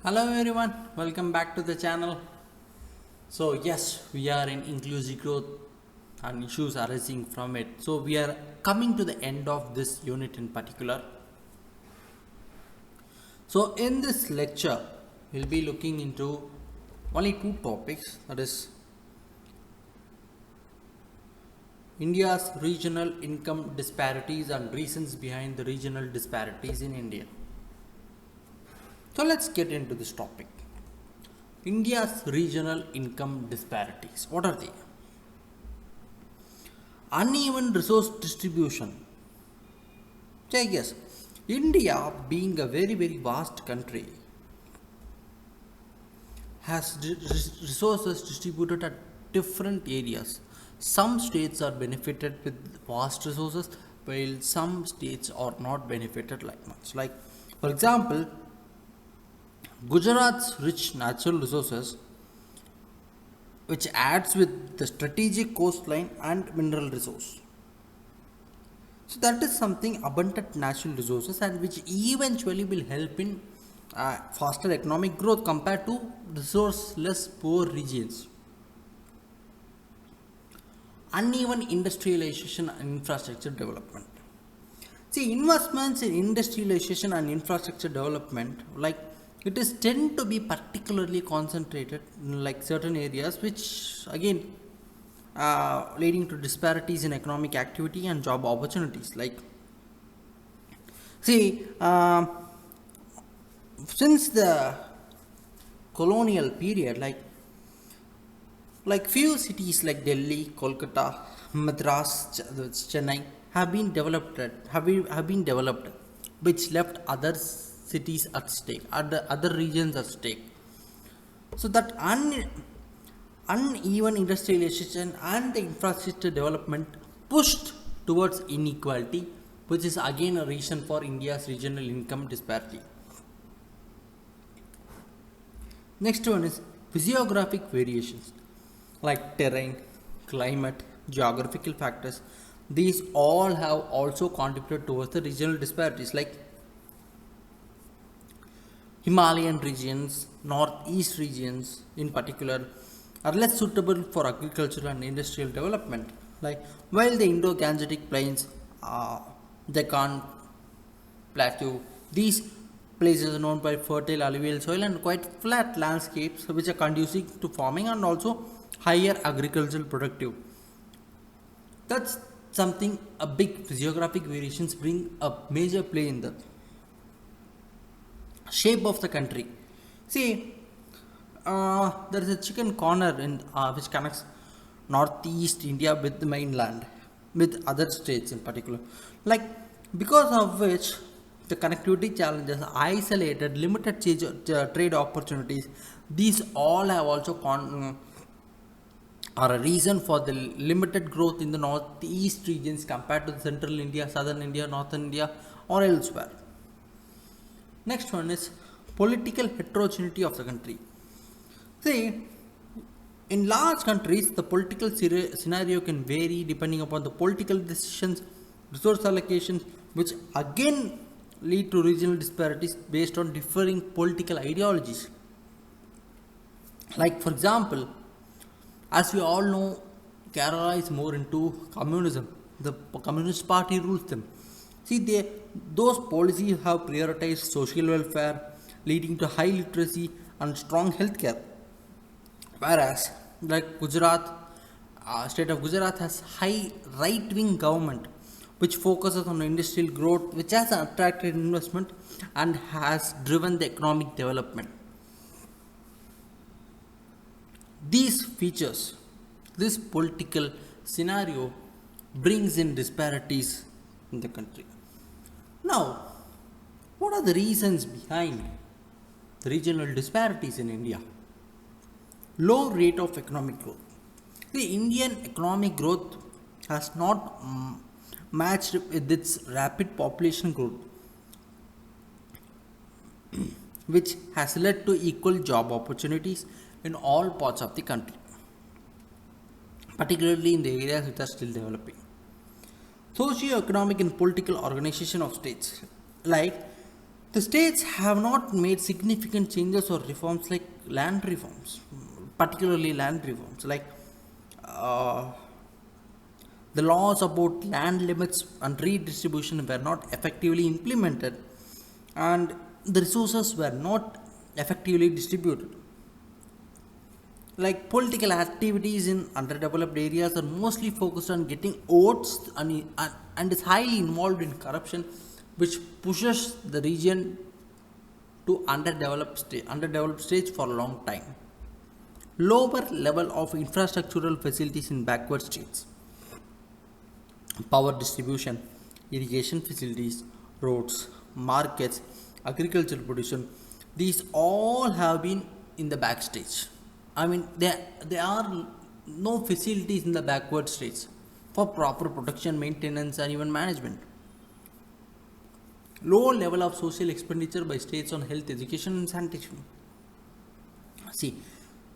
Hello everyone, welcome back to the channel. So yes, we are in inclusive growth and issues arising from it. So we are coming to the end of this unit in particular. So in this lecture, we'll be looking into only two topics, that is India's regional income disparities and reasons behind the regional disparities in India. So let's get into this topic. India's regional income disparities. What are they? Uneven resource distribution. So yes, India being a very vast country has resources distributed at different areas. Some states are benefited with vast resources while some states are not benefited like much. Like for example, Gujarat's rich natural resources which adds with the strategic coastline and mineral resource. So that is something abundant natural resources and which eventually will help in faster economic growth compared to resourceless poor regions. Uneven industrialization and infrastructure development. See, investments in industrialization and infrastructure development, like it is tend to be particularly concentrated in like certain areas, which again leading to disparities in economic activity and job opportunities. Like, see, since the colonial period, like few cities like Delhi, Kolkata, Madras, Chennai have been developed, which left other cities at stake, other regions at stake. So that uneven industrialization and the infrastructure development pushed towards inequality, which is again a reason for India's regional income disparity. Next one is physiographic variations like terrain, climate, geographical factors. These all have also contributed towards the regional disparities. Like Himalayan regions, northeast regions in particular, are less suitable for agricultural and industrial development. Like while the Indo-Gangetic plains, Deccan plateau, these places are known by fertile alluvial soil and quite flat landscapes which are conducive to farming and also higher agricultural productive. That's something a big physiographic variations bring a major play in the shape of the country. See, there is a chicken corner in which connects northeast India with the mainland, with other states in particular. Like because of which the connectivity challenges, isolated, limited trade opportunities. These all have also are a reason for the limited growth in the northeast regions compared to the central India, southern India, northern India, or elsewhere. Next one is political heterogeneity of the country. See, in large countries, the political scenario can vary depending upon the political decisions, resource allocations, which again lead to regional disparities based on differing political ideologies. Like, for example, as we all know, Kerala is more into communism. The Communist Party rules them. See, those policies have prioritized social welfare, leading to high literacy and strong healthcare. Whereas, like Gujarat, state of Gujarat has high right-wing government, which focuses on industrial growth, which has attracted investment and has driven the economic development. These features, this political scenario brings in disparities in the country. Now, what are the reasons behind the regional disparities in India? Low rate of economic growth. The Indian economic growth has not matched with its rapid population growth, which has led to equal job opportunities in all parts of the country, particularly in the areas which are still developing. Socio-economic and political organization of states. Like The states have not made significant changes or reforms like land reforms, particularly land reforms. Like uh, the laws about land limits and redistribution were not effectively implemented, and the resources were not effectively distributed. Like political activities in underdeveloped areas are mostly focused on getting votes and is highly involved in corruption, which pushes the region to underdeveloped stage for a long time. Lower level of infrastructural facilities in backward states, power distribution, irrigation facilities, roads, markets, agricultural production, these all have been in the backstage. I mean, there are no facilities in the backward states for proper protection, maintenance, and even management. Low level of social expenditure by states on health, education, and sanitation. See,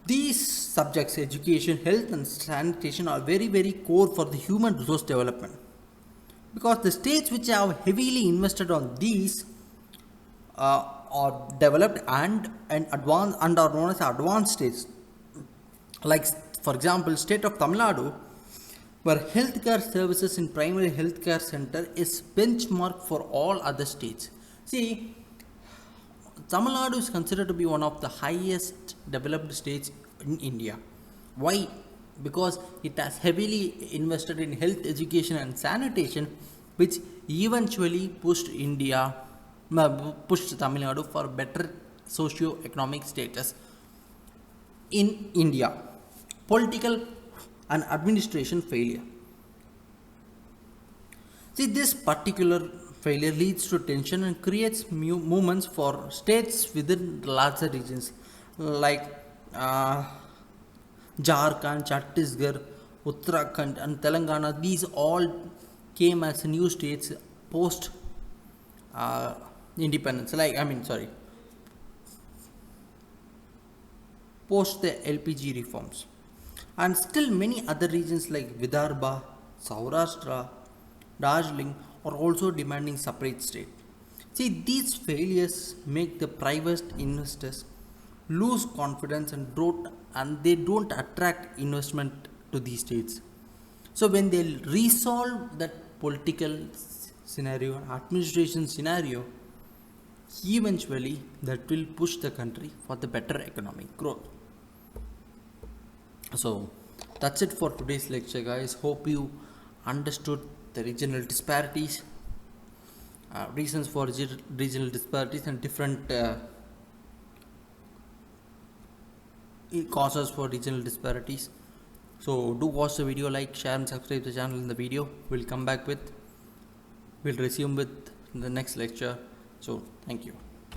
these subjects, education, health, and sanitation, are very, very core for the human resource development, because the states which have heavily invested on these are developed and advanced and are known as advanced states. Like for example, state of Tamil Nadu, where healthcare services in primary healthcare center is benchmark for all other states. See, Tamil Nadu is considered to be one of the highest developed states in India. Why? Because it has heavily invested in health, education, and sanitation, which eventually pushed Tamil Nadu for better socio-economic status in India. Political and administration failure. See, this particular failure leads to tension and creates movements for states within larger regions like uh, Jharkhand, Chhattisgarh, Uttarakhand, and Telangana. These all came as new states post uh, independence. Post the LPG reforms. And still many other regions like Vidarbha, Saurashtra, Darjeeling are also demanding separate state. See, these failures make the private investors lose confidence and they don't attract investment to these states. So when they resolve that political scenario, administration scenario, eventually that will push the country for the better economic growth. So that's it for today's lecture, guys. Hope you understood the regional disparities, reasons for regional disparities, and different causes for regional disparities. So do watch the video, like, share, and subscribe the channel in the video. We'll resume with the next lecture. So thank you.